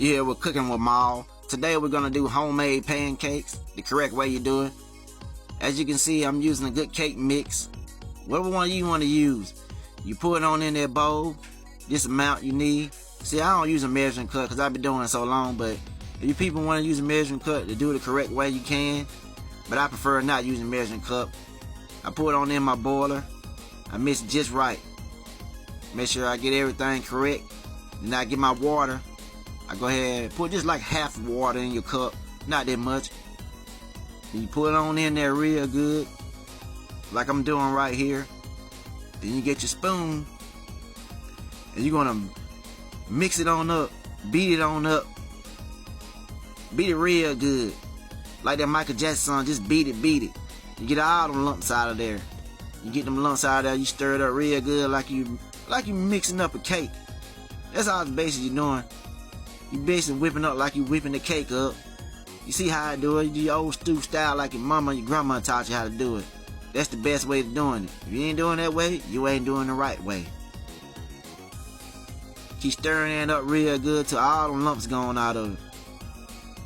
Yeah, we're cooking with MAUL. Today we're gonna do homemade pancakes, the correct way you do it. As you can see, I'm using a good cake mix. Whatever one you want to use, you put it on in that bowl, this amount you need. See, I don't use a measuring cup because I've been doing it so long, but if you people want to use a measuring cup to do it the correct way, you can. But I prefer not using a measuring cup. I put it on in my boiler. I mix it just right. Make sure I get everything correct. Then I get my water. I go ahead and put just like half water in your cup, not that much. Then you put it on in there real good, like I'm doing right here. Then you get your spoon, and you're gonna mix it on up, beat it on up, beat it real good, like that Michael Jackson song. Just beat it. You get all them lumps out of there. You get them lumps out of there. You stir it up real good, like you mixing up a cake. That's all the basically you're doing. You basically whipping up like you whipping the cake up. You see how I do it? You do your old stew style like your mama, your grandma taught you how to do it. That's the best way of doing it. If you ain't doing that way, you ain't doing the right way. Keep stirring it up real good till all the lumps gone out of it.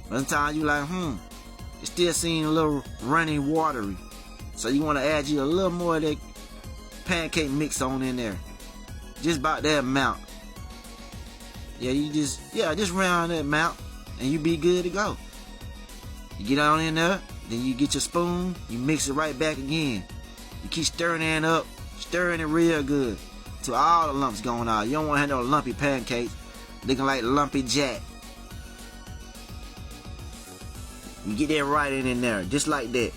Sometimes you like, it still seems a little runny, watery. So you want to add you a little more of that pancake mix on in there. Just about that amount. Yeah, just round that amount and you be good to go. You get on in there, then you get your spoon, you mix it right back again. You keep stirring it up, stirring it real good till all the lumps going out. You don't want to have no lumpy pancakes looking like lumpy Jack. You get that right in there, just like that.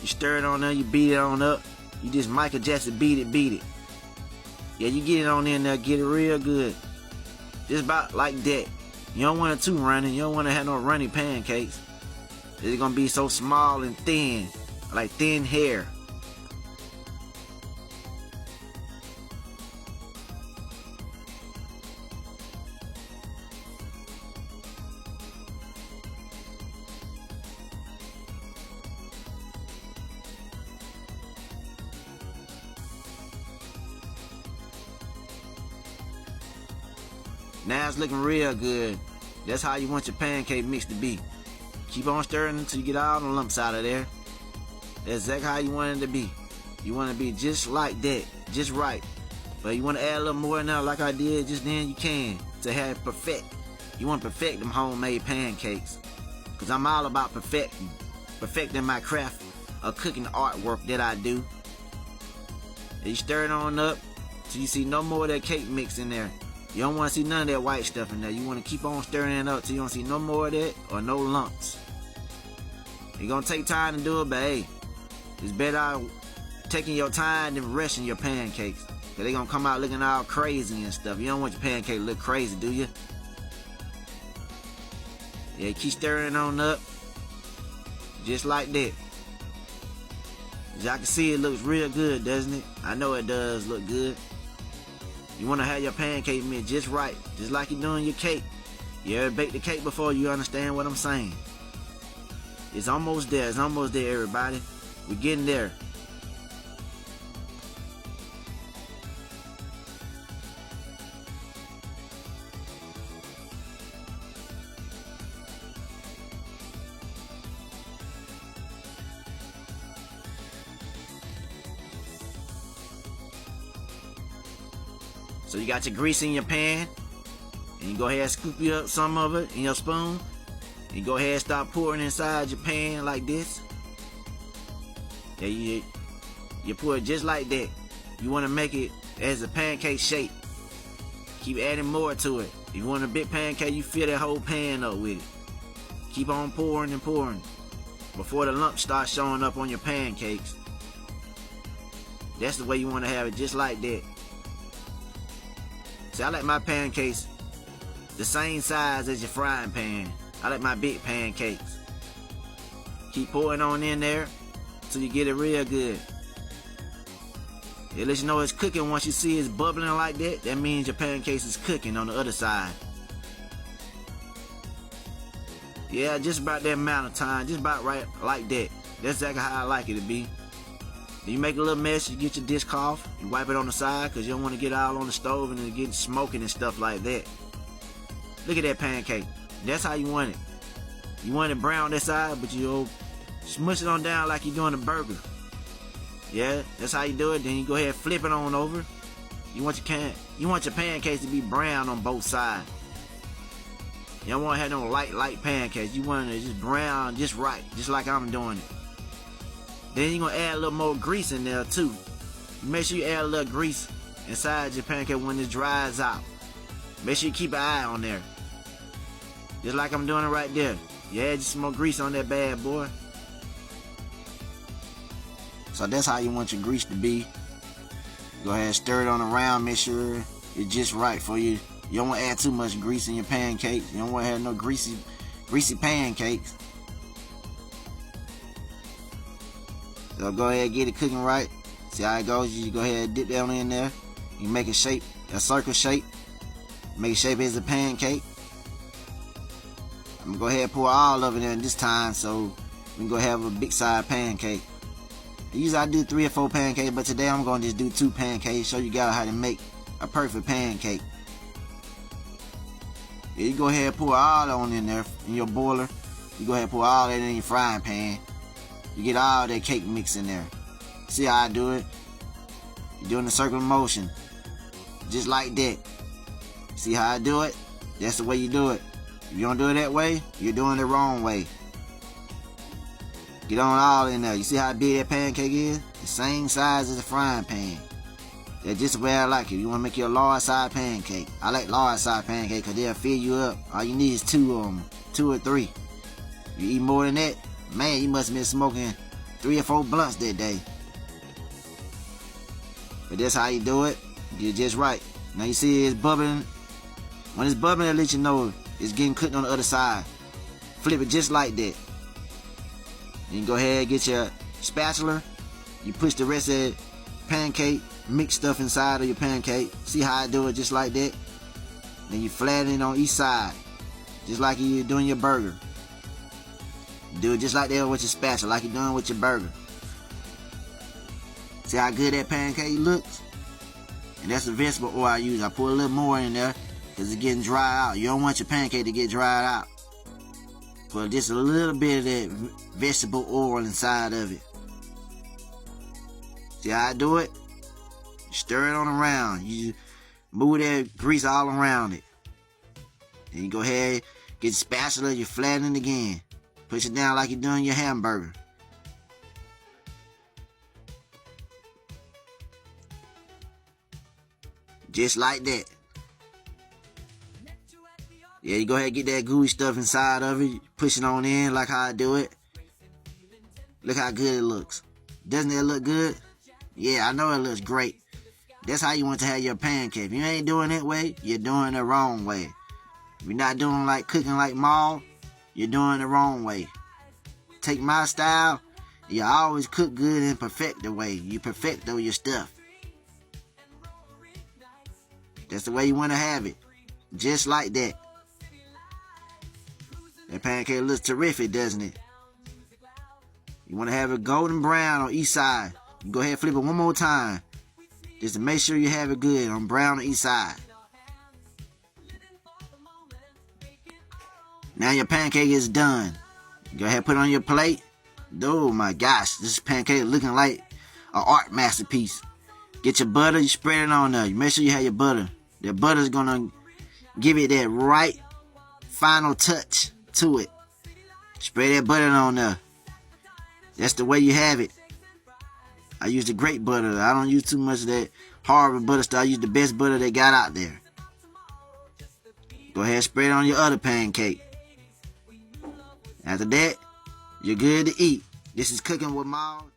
You stir it on there, you beat it on up. You just Michael Jackson beat it. Yeah, you get it on in there, get it real good. Just about like that. You don't want it too runny. You don't want to have no runny pancakes. It's gonna be so small and thin, like thin hair. Now it's looking real good. That's how you want your pancake mix to be. Keep on stirring until you get all the lumps out of there. That's exactly how you want it to be. You want to be just like that, just right. But you want to add a little more now like I did just then, you can, to have it perfect. You want to perfect them homemade pancakes. Because I'm all about perfecting my craft of cooking artwork that I do. And you stir it on up till you see no more of that cake mix in there. You don't want to see none of that white stuff in there. You want to keep on stirring it up till you don't see no more of that or no lumps. You're going to take time to do it, but hey, it's better taking your time than rushing your pancakes. Because they're going to come out looking all crazy and stuff. You don't want your pancake to look crazy, do you? Yeah, keep stirring it on up. Just like that. As y'all can see, it looks real good, doesn't it? I know it does look good. You want to have your pancake mix just right, just like you're doing your cake. You ever baked the cake before? You understand what I'm saying? It's almost there. It's almost there, everybody. We're getting there. So you got your grease in your pan, and you go ahead and scoop you up some of it in your spoon. You go ahead and start pouring inside your pan like this. Yeah, you pour it just like that. You want to make it as a pancake shape. Keep adding more to it. If you want a big pancake, you fill that whole pan up with it. Keep on pouring and pouring before the lumps start showing up on your pancakes. That's the way you want to have it, just like that. See, I like my pancakes the same size as your frying pan. I like my big pancakes. Keep pouring on in there till you get it real good. It lets you know it's cooking. Once you see it's bubbling like that, that means your pancakes is cooking on the other side. Yeah, just about that amount of time, just about right like that. That's exactly how I like it to be. Then you make a little mess, you get your dishcloth, you wipe it on the side because you don't want to get all on the stove and it get smoking and stuff like that. Look at that pancake. That's how you want it. You want it brown this side, but you smush it on down like you're doing a burger. Yeah, that's how you do it. Then you go ahead and flip it on over. You want your pancakes to be brown on both sides. You don't want to have no light pancakes. You want it just brown, just right, just like I'm doing it. Then you're gonna add a little more grease in there too. Make sure you add a little grease inside your pancake when it dries out. Make sure you keep an eye on there. Just like I'm doing it right there. You add just some more grease on that bad boy. So that's how you want your grease to be. Go ahead and stir it on around, make sure it's just right for you. You don't want to add too much grease in your pancakes. You don't want to have no greasy pancakes. So go ahead and get it cooking right. See how it goes? You go ahead and dip that on in there. You make a shape, a circle shape. Make a shape as a pancake. I'm gonna go ahead and pour all of it in this time so we can go have a big side pancake. Usually I do 3 or 4 pancakes, but today I'm gonna just do 2 pancakes. Show you guys how to make a perfect pancake. Yeah, you go ahead and pour all on in there in your boiler. You go ahead and pour all that in your frying pan. You get all that cake mix in there. See how I do it? You're doing the circular motion. Just like that. See how I do it? That's the way you do it. If you don't do it that way, you're doing it the wrong way. Get on all in there. You see how big that pancake is? The same size as a frying pan. That's just the way I like it. You want to make your large side pancake. I like large side pancake because they'll fill you up. All you need is 2 of them. 2 or 3. You eat more than that, man, you must have been smoking 3 or 4 blunts that day. But that's how you do it. You're just right. Now you see it's bubbling. When it's bubbling, it'll let you know it's getting cooked on the other side. Flip it just like that. Then go ahead and get your spatula. You push the rest of the pancake, mix stuff inside of your pancake. See how I do it just like that? Then you flatten it on each side. Just like you're doing your burger. Do it just like that with your spatula, like you're doing with your burger. See how good that pancake looks? And that's the vegetable oil I use. I put a little more in there because it's getting dry out. You don't want your pancake to get dried out. Put just a little bit of that vegetable oil inside of it. See how I do it? You stir it on around. You move that grease all around it. Then you go ahead, get your spatula, you flatten it again. Push it down like you're doing your hamburger. Just like that. Yeah, you go ahead and get that gooey stuff inside of it. Push it on in like how I do it. Look how good it looks. Doesn't it look good? Yeah, I know it looks great. That's how you want to have your pancake. If you ain't doing that way, you're doing it the wrong way. If you're not doing like cooking like MAUL, you're doing it the wrong way. Take my style, you always cook good and perfect the way. You perfecto your stuff. That's the way you want to have it. Just like that. That pancake looks terrific, doesn't it? You want to have it golden brown on each side. You go ahead and flip it one more time. Just to make sure you have it good on brown on each side. Now your pancake is done. Go ahead and put it on your plate. Oh my gosh, this pancake looking like an art masterpiece. Get your butter, you spread it on there. You make sure you have your butter. The butter is gonna give it that right final touch to it. Spread that butter on there. That's the way you have it. I use the great butter. I don't use too much of that Harvard butter stuff. I use the best butter they got out there. Go ahead and spread it on your other pancake. After that, you're good to eat. This is Cooking with MAUL.